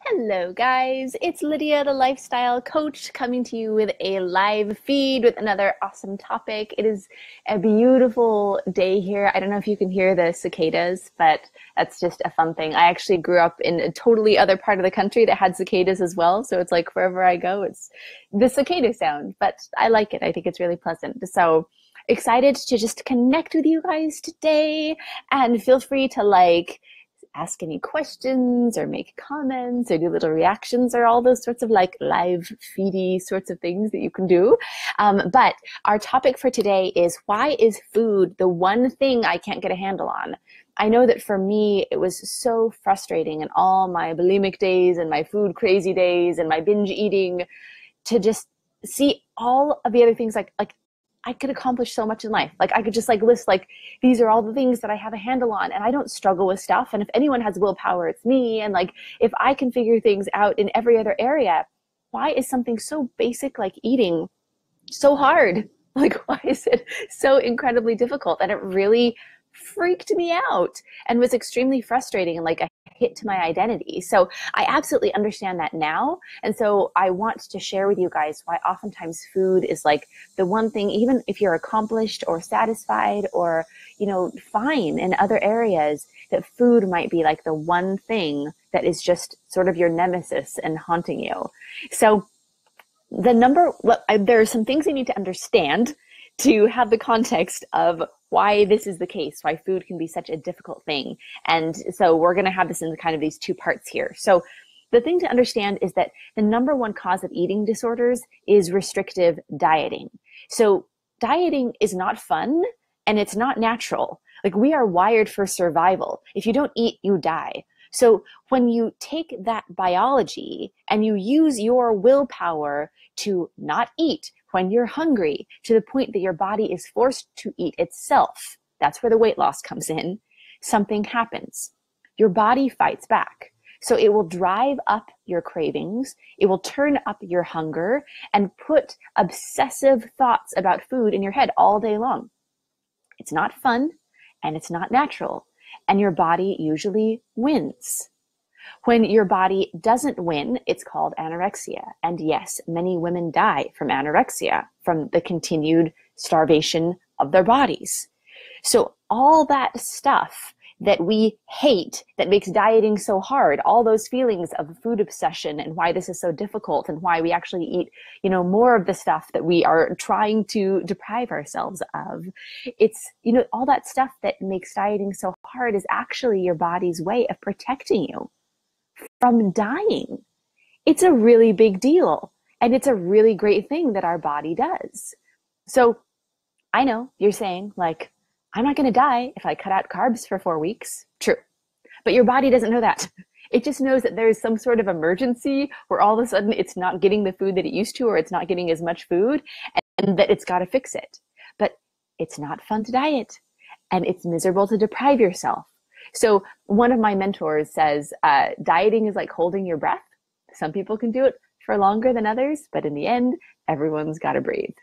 Hello, guys. It's Lydia, the lifestyle coach, coming to you with a live feed with another awesome topic. It is a beautiful day here. I don't know if you can hear the cicadas, but that's just a fun thing. I actually grew up in a totally other part of the country that had cicadas as well. So it's like wherever I go, it's the cicada sound, but I like it. I think it's really pleasant. So excited to just connect with you guys today, and feel free to ask any questions or make comments or do little reactions or all those sorts of live feedy sorts of things that you can do. But our topic for today is, why is food the one thing I can't get a handle on? I know that for me, it was so frustrating in all my bulimic days and my food crazy days and my binge eating to just see all of the other things like I could accomplish so much in life. I could just list these are all the things that I have a handle on, and I don't struggle with stuff. And if anyone has willpower, it's me. And if I can figure things out in every other area, why is something so basic like eating so hard? Why is it so incredibly difficult? And it really freaked me out and was extremely frustrating and a hit to my identity. So I absolutely understand that now. And so I want to share with you guys why oftentimes food is the one thing, even if you're accomplished or satisfied or, fine in other areas, that food might be the one thing that is just sort of your nemesis and haunting you. So there are some things you need to understand to have the context of why this is the case, why food can be such a difficult thing. And so we're going to have this in kind of these two parts here. So the thing to understand is that the number one cause of eating disorders is restrictive dieting. So dieting is not fun and it's not natural. We are wired for survival. If you don't eat, you die. So when you take that biology and you use your willpower to not eat when you're hungry to the point that your body is forced to eat itself, that's where the weight loss comes in, something happens. Your body fights back. So it will drive up your cravings, it will turn up your hunger, and put obsessive thoughts about food in your head all day long. It's not fun, and it's not natural, and your body usually wins. When your body doesn't win, it's called anorexia. And yes, many women die from anorexia, from the continued starvation of their bodies. So all that stuff that we hate, that makes dieting so hard, all those feelings of food obsession and why this is so difficult and why we actually eat, more of the stuff that we are trying to deprive ourselves of. It's, all that stuff that makes dieting so hard is actually your body's way of protecting you from dying. It's a really big deal. And it's a really great thing that our body does. So I know you're saying I'm not going to die if I cut out carbs for 4 weeks. True. But your body doesn't know that. It just knows that there's some sort of emergency where all of a sudden it's not getting the food that it used to, or it's not getting as much food, and that it's got to fix it. But it's not fun to diet, and it's miserable to deprive yourself. So one of my mentors says, dieting is like holding your breath. Some people can do it for longer than others, but in the end, everyone's got to breathe.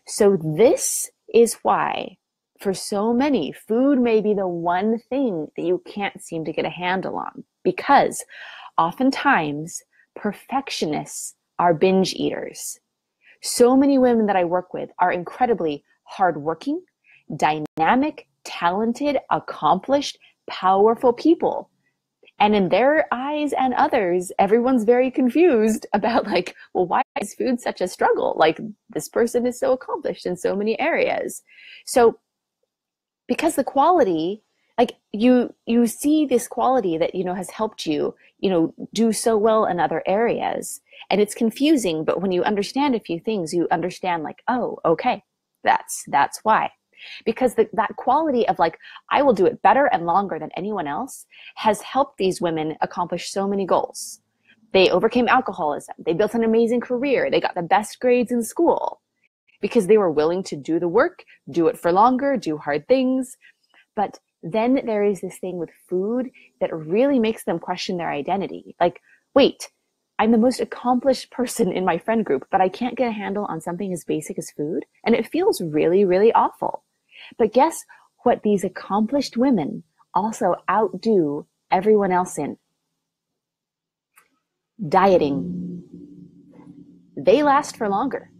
So this is why, for so many, food may be the one thing that you can't seem to get a handle on, because oftentimes perfectionists are binge eaters. So many women that I work with are incredibly hardworking, dynamic, talented, accomplished, powerful people. And in their eyes and others, everyone's very confused about well, why is food such a struggle? This person is so accomplished in so many areas. So because the quality, you see this quality that, has helped you, do so well in other areas. And it's confusing, but when you understand a few things, you understand oh, okay, that's why. Because that quality of I will do it better and longer than anyone else has helped these women accomplish so many goals. They overcame alcoholism. They built an amazing career. They got the best grades in school because they were willing to do the work, do it for longer, do hard things. But then there is this thing with food that really makes them question their identity. Wait, I'm the most accomplished person in my friend group, but I can't get a handle on something as basic as food. And it feels really, really awful. But guess what these accomplished women also outdo everyone else in? Dieting. They last for longer.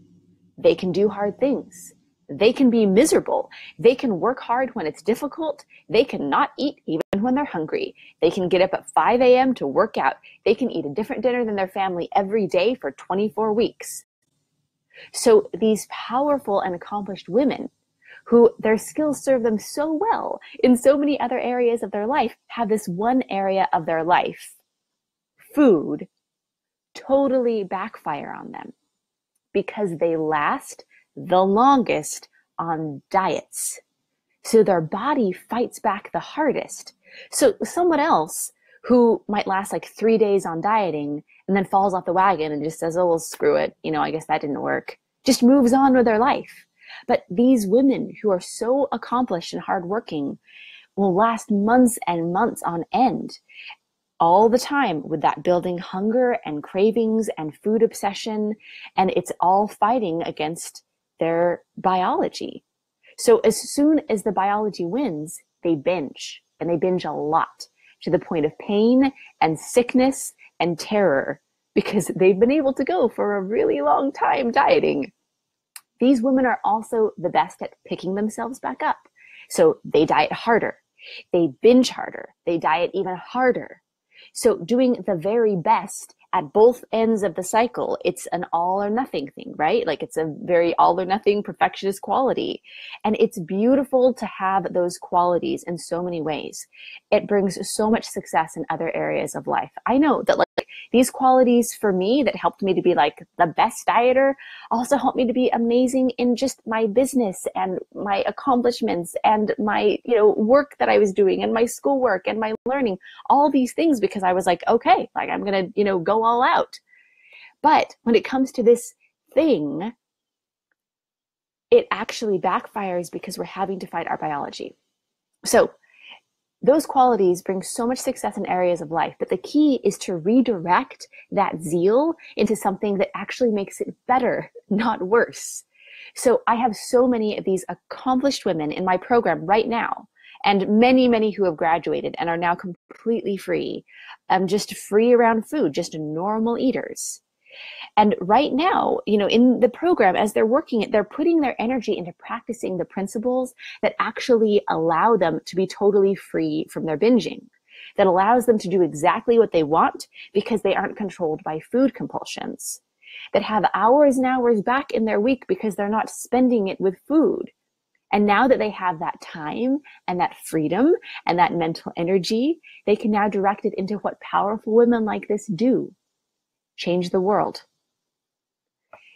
They can do hard things. They can be miserable. They can work hard when it's difficult. They can not eat even when they're hungry. They can get up at 5 a.m. to work out. They can eat a different dinner than their family every day for 24 weeks. So these powerful and accomplished women who their skills serve them so well in so many other areas of their life have this one area of their life, food, totally backfire on them because they last the longest on diets. So their body fights back the hardest. So someone else who might last like 3 days on dieting and then falls off the wagon and just says, oh, well, screw it. I guess that didn't work. Just moves on with their life. But these women who are so accomplished and hardworking will last months and months on end, all the time with that building hunger and cravings and food obsession. And it's all fighting against their biology. So as soon as the biology wins, they binge, and they binge a lot to the point of pain and sickness and terror because they've been able to go for a really long time dieting. These women are also the best at picking themselves back up. So they diet harder, they binge harder, they diet even harder. So doing the very best at both ends of the cycle, it's an all or nothing thing, right? Like it's a very all or nothing perfectionist quality. And it's beautiful to have those qualities in so many ways. It brings so much success in other areas of life. I know that like these qualities for me that helped me to be like the best dieter also helped me to be amazing in just my business and my accomplishments and my, work that I was doing and my schoolwork and my learning, all these things, because I was like, okay, like I'm going to, go all out. But when it comes to this thing, it actually backfires because we're having to fight our biology. So those qualities bring so much success in areas of life, but the key is to redirect that zeal into something that actually makes it better, not worse. So I have so many of these accomplished women in my program right now, and many, many who have graduated and are now completely free, just free around food, just normal eaters. And right now, in the program, as they're working it, they're putting their energy into practicing the principles that actually allow them to be totally free from their binging, that allows them to do exactly what they want because they aren't controlled by food compulsions, that have hours and hours back in their week because they're not spending it with food. And now that they have that time and that freedom and that mental energy, they can now direct it into what powerful women like this do: change the world.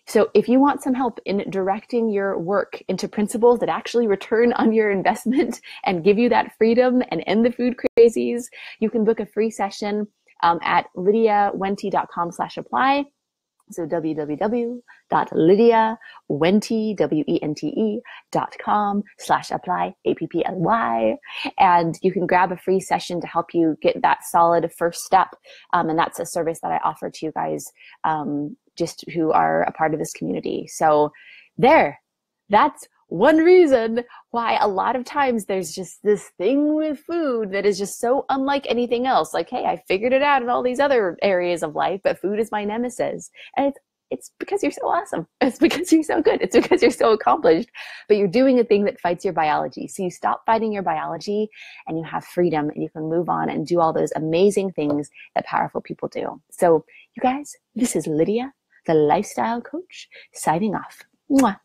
So if you want some help in directing your work into principles that actually return on your investment and give you that freedom and end the food crazies, you can book a free session at lydiawente.com/apply. So www.lydiawente.com/apply, APPLY. And you can grab a free session to help you get that solid first step. And that's a service that I offer to you guys just who are a part of this community. So that's one reason why a lot of times there's just this thing with food that is just so unlike anything else. Like, hey, I figured it out in all these other areas of life, but food is my nemesis. And it's because you're so awesome. It's because you're so good. It's because you're so accomplished, but you're doing a thing that fights your biology. So you stop fighting your biology and you have freedom and you can move on and do all those amazing things that powerful people do. So you guys, this is Lydia, the lifestyle coach, signing off. Mwah.